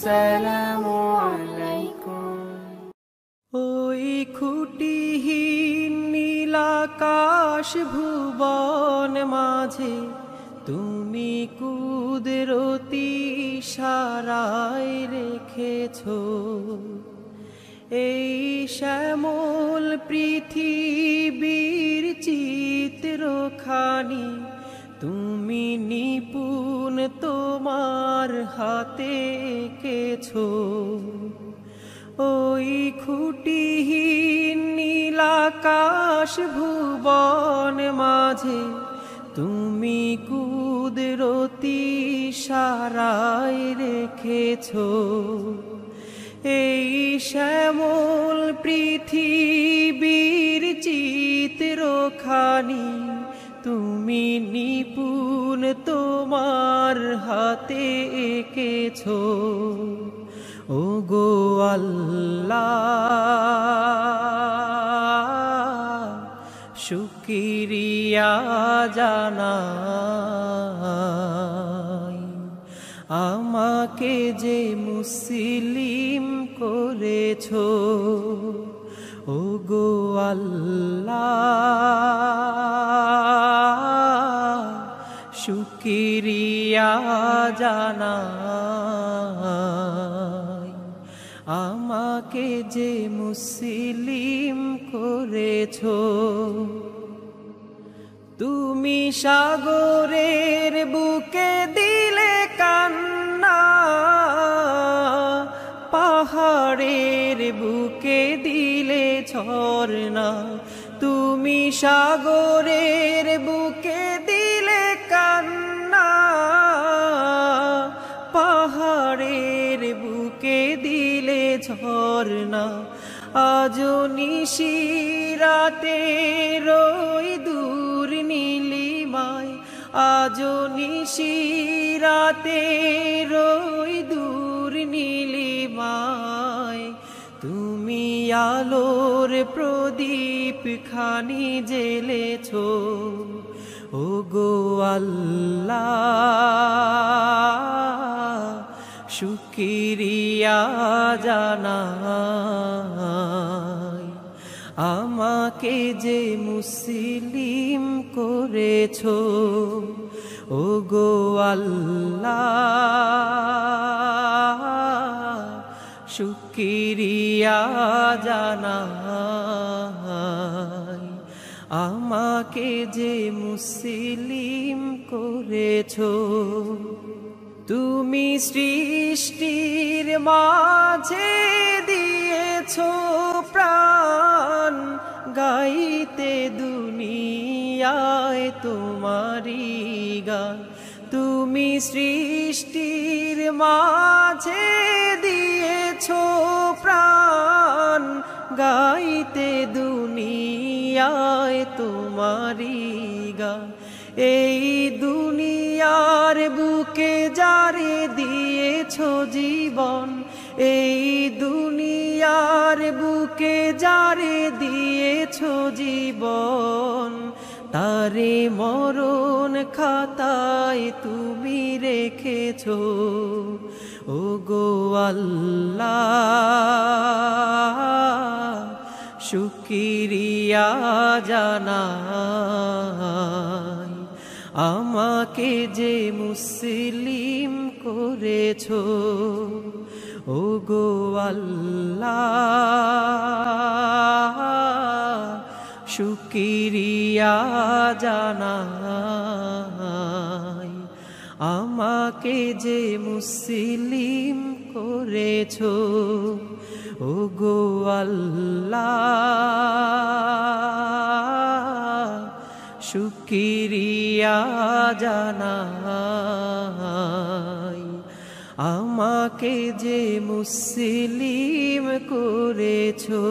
আসসালামু আলাইকুম। ওই খুঁটিহীন নীলাকাশ ভুবন মাঝে তুমি কুদরতি ইশারায় রেখেছো এই শ্যামল পৃথিবীর চিত্রখানি তুমি নিপুণ তোমার হাতে এঁকেছো। ওই খুঁটিহীন নীলাকাশ ভুবন মাঝে তুমি কুদরতি ইশারায় রেখেছো এই শ্যামল পৃথিবীর চিত্রখানি তুমি নিপুণ তোমার হাতে এঁকেছো। ওগো আল্লাহ শুকরিয়া জানাই আমাকে যে মুসলিম করেছো। ওগো আল্লাহ শুকরিয়া জানাই আমাকে যে মুসলিম করেছো। তুমি সাগরের বুকে দিলে কান্না পাহাড়ের বুকে দিলে ঝরনা। তুমি সাগরের বুকে দিলে কান্না পাহাড়ের বুকে দিলে ঝরনা। আজো নিশিরাতে রই দূর নীলিমায় আজো নিশিরাতে রই দূর নীলিমায় তুমি আলোর প্রদীপ খানি জ্বেলেছো। ওগো আল্লাহ শুকরিয়া জানাই আমাকে যে মুসলিম করেছো। ওগো আল্লাহ শুকরিয়া জানাই আমাকে যে মুসলিম করেছো। তুমি সৃষ্টির মাঝে দিয়েছো প্রাণ গাইতে দুনিয়ায় তোমারি গান। তুমি সৃষ্টির মাঝে দিয়েছো প্রাণ গাইতে দুনিয়ায় তোমারি গান। এই দুনিয়ার বুকে যারে দিয়েছো জীবন এই দুনিয়ার বুকে যারে দিয়েছো জীবন তারে মরণ খাতায় তুমি রেখেছো। ওগো আল্লাহ শুকরিয়া জানাই আমাকে যে মুসলিম করেছো। ওগো আল্লাহ শুকরিয়া জানাই আমাকে যে মুসলিম করেছো। ওগো আল্লাহ শুকরিয়া জানাই আমাকে যে মুসলিম করেছো।